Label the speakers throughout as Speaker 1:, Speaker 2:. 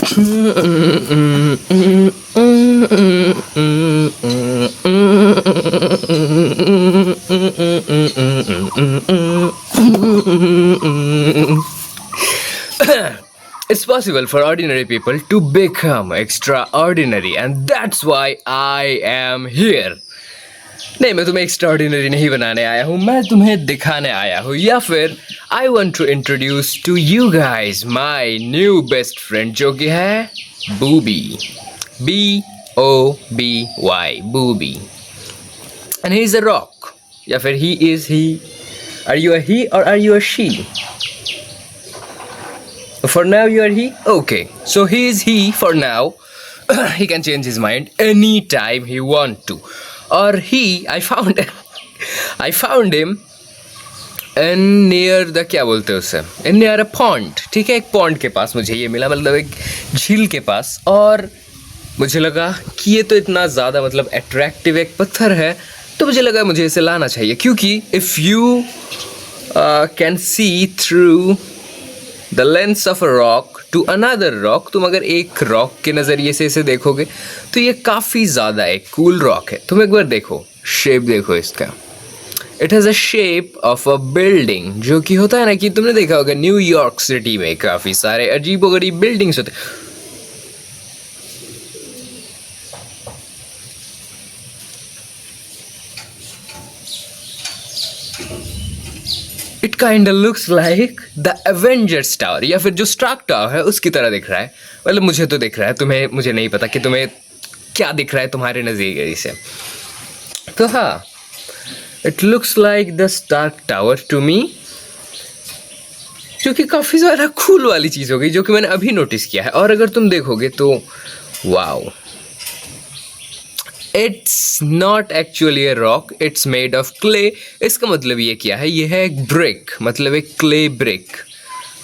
Speaker 1: It's possible for ordinary people to become extraordinary, and that's why I am here. नहीं, मैं तुम्हें extraordinary नहीं बनाने आया हूँ, मैं तुम्हें दिखाने आया हूँ, या फिर I want to introduce to you guys my new best friend, जो कि है Boby, BOBY, Boby, and he is a rock, या फिर he is he. Are you a he और are you a she? For now you are he? Okay, so he is he for now. He can change his mind anytime he want to. Or he, I found him in near the, क्या बोलते हैं उसे, in near a pond. ठीक है, एक pond के पास मुझे ये मिला, मतलब एक झील के पास, और मुझे लगा कि ये तो इतना ज़्यादा मतलब अट्रैक्टिव एक पत्थर है, तो मुझे लगा मुझे इसे लाना चाहिए, क्योंकि if you can see through the lens of a rock to another rock, तुम अगर एक रॉक के नज़रिए से इसे देखोगे तो ये काफ़ी ज़्यादा एक कूल रॉक है. तुम एक बार देखो, शेप देखो इसका. It has a shape of a building, जो कि होता है ना कि तुमने देखा होगा न्यूयॉर्क सिटी में काफ़ी सारे अजीबोगरीब बिल्डिंग्स होते हैं. It kind looks like the Avengers tower, या फिर जो स्टार्क टावर है उसकी तरह दिख रहा है. मतलब मुझे तो दिख रहा है, तुम्हें, मुझे नहीं पता कि तुम्हें क्या दिख रहा है तुम्हारे नज़रिए से. तो हाँ, it looks like the Stark tower to me, जो कि काफ़ी ज़्यादा कूल वाली चीज़ हो गई, जो कि मैंने अभी नोटिस किया है. और अगर तुम देखोगे तो wow, it's not actually a rock, it's made of clay. इसका मतलब ये क्या है, ये है एक ब्रिक, मतलब एक क्ले ब्रिक.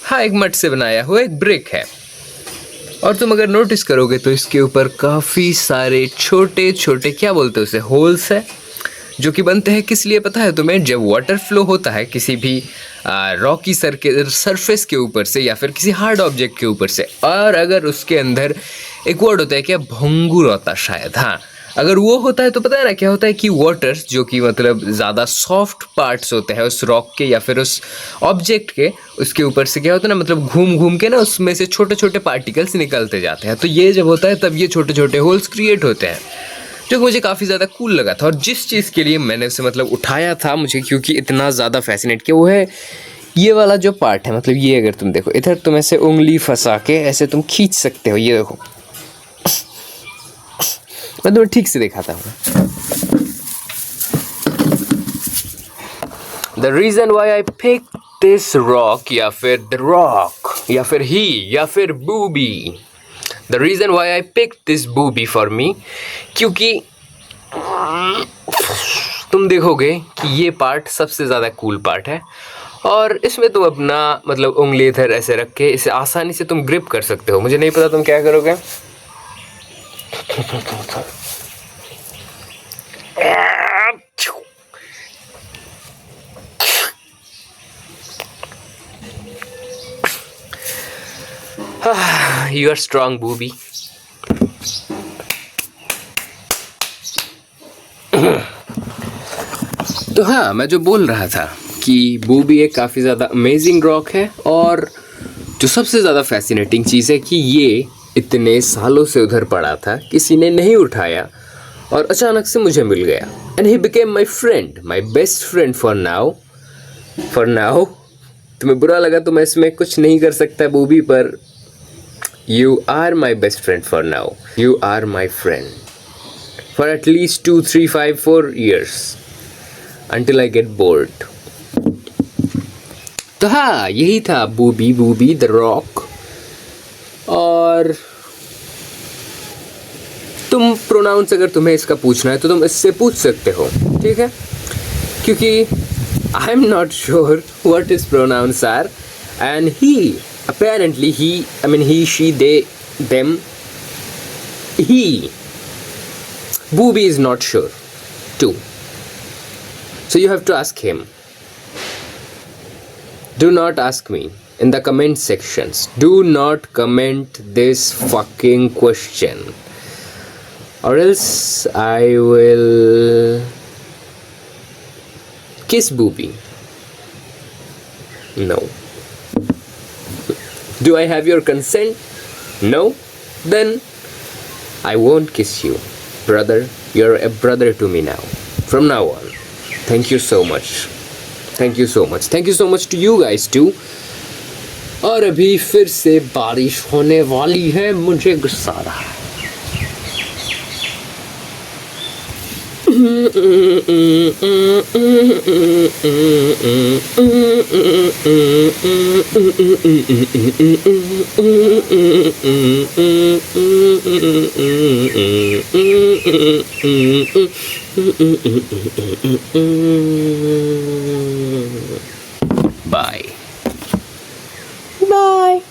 Speaker 1: हाँ, एक मड से बनाया हुआ एक ब्रिक है. और तुम अगर नोटिस करोगे तो इसके ऊपर काफ़ी सारे छोटे छोटे, क्या बोलते हैं उसे, होल्स है, जो कि बनते हैं किस लिए पता है तुम्हें? जब वाटर फ्लो होता है किसी भी रॉकी सरफेस के ऊपर से, या फिर किसी हार्ड ऑब्जेक्ट के ऊपर से, और अगर उसके अंदर एक वर्ड होता है क्या, भंगुर होता शायद, हाँ, अगर वो होता है तो पता है ना क्या होता है कि वाटर, जो कि मतलब ज़्यादा सॉफ्ट पार्ट्स होते हैं उस रॉक के या फिर उस ऑब्जेक्ट के, उसके ऊपर से क्या होता है ना, मतलब घूम घूम के ना उसमें से छोटे छोटे पार्टिकल्स निकलते जाते हैं. तो ये जब होता है तब ये छोटे छोटे होल्स क्रिएट होते हैं, जो मुझे काफ़ी ज़्यादा कूल लगा था. और जिस चीज़ के लिए मैंने उसे मतलब उठाया था, मुझे क्योंकि इतना ज़्यादा फैसिनेट किया, वो है ये वाला जो पार्ट है. मतलब ये अगर तुम देखो इधर, तुम ऐसे उंगली फंसा के ऐसे तुम खींच सकते हो. ये देखो, मैं तुम्हें ठीक से दिखाता हूँ. The reason why I pick this rock, या फिर द रॉक, या फिर ही, या फिर Boobie, the reason why I pick this Boobie for me, क्योंकि तुम देखोगे कि ये पार्ट सबसे ज़्यादा कूल पार्ट है, और इसमें तुम अपना मतलब उंगली इधर ऐसे रख के इसे आसानी से तुम ग्रिप कर सकते हो. मुझे नहीं पता तुम क्या करोगे. You are strong, booby. तो हाँ, मैं जो बोल रहा था कि बूबी एक काफ़ी ज़्यादा अमेजिंग रॉक है, और जो सबसे ज़्यादा फैसिनेटिंग चीज़ है कि ये इतने सालों से उधर पड़ा था, किसी ने नहीं उठाया, और अचानक से मुझे मिल गया. And he became my friend, my best friend for now. तुम्हें बुरा लगा तो मैं इसमें कुछ नहीं कर सकता बूबी, पर you are my best friend for now. You are my friend for at least 2, 3, 5, 4 years until I get bored. तो हाँ, यही था बूबी द रॉक. और तुम प्रोनाउंस अगर तुम्हें इसका पूछना है तो तुम इससे पूछ सकते हो, ठीक है, क्योंकि I am not sure what is pronouns are. And he apparently he, she, they, them, he, booby is not sure too, so you have to ask him. Do not ask me in the comment sections. Do not comment this fucking question, or else I will kiss Booby. No. Do I have your consent? No? Then I won't kiss you. Brother, you're a brother to me now. From now on. Thank you so much. Thank you so much. Thank you so much to you guys too. और अभी फिर से बारिश होने वाली है, मुझे गुस्सा आ रहा है. Bye. Bye.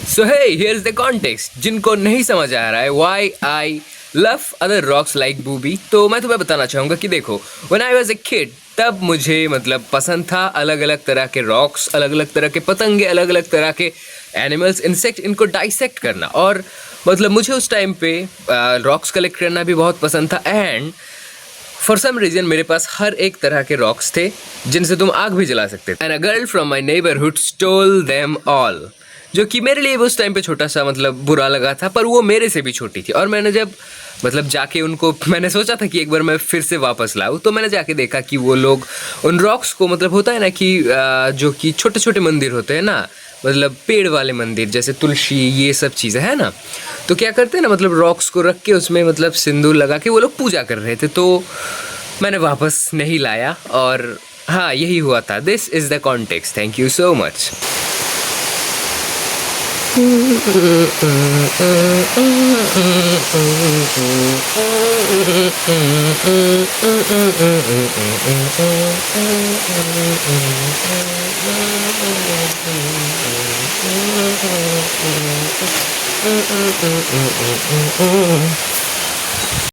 Speaker 1: So hey, here's the context. जिनको नहीं समझ आ रहा है why I love other rocks like Booby, तो मैं तुम्हें बताना चाहूँगा कि देखो, when I was a kid, तब मुझे मतलब पसंद था अलग अलग तरह के रॉक्स, अलग अलग तरह के पतंगे, अलग अलग तरह के एनिमल्स, इंसेक्ट, इनको डाइसेक्ट करना. और मतलब मुझे उस टाइम पे रॉक्स कलेक्ट करना भी बहुत पसंद था. एंड फॉर सम रीजन मेरे पास हर एक तरह के रॉक्स थे जिनसे तुम आग भी जला सकते थे. And a girl from my neighbourhood stall them all, जो कि मेरे लिए उस टाइम पे छोटा सा मतलब बुरा लगा था, पर वो मेरे से भी छोटी थी. और मैंने जब मतलब जाके उनको, मैंने सोचा था कि एक बार मैं फिर से वापस लाऊं, तो मैंने जाके देखा कि वो लोग उन रॉक्स को, मतलब होता है ना कि जो कि छोटे छोटे मंदिर होते हैं ना, मतलब पेड़ वाले मंदिर जैसे तुलसी, ये सब चीज़ें है ना, तो क्या करते हैं ना, मतलब रॉक्स को रख के उसमें मतलब सिंदूर लगा के वो लोग पूजा कर रहे थे. तो मैंने वापस नहीं लाया, और हाँ यही हुआ था. This is the context. Thank you so much.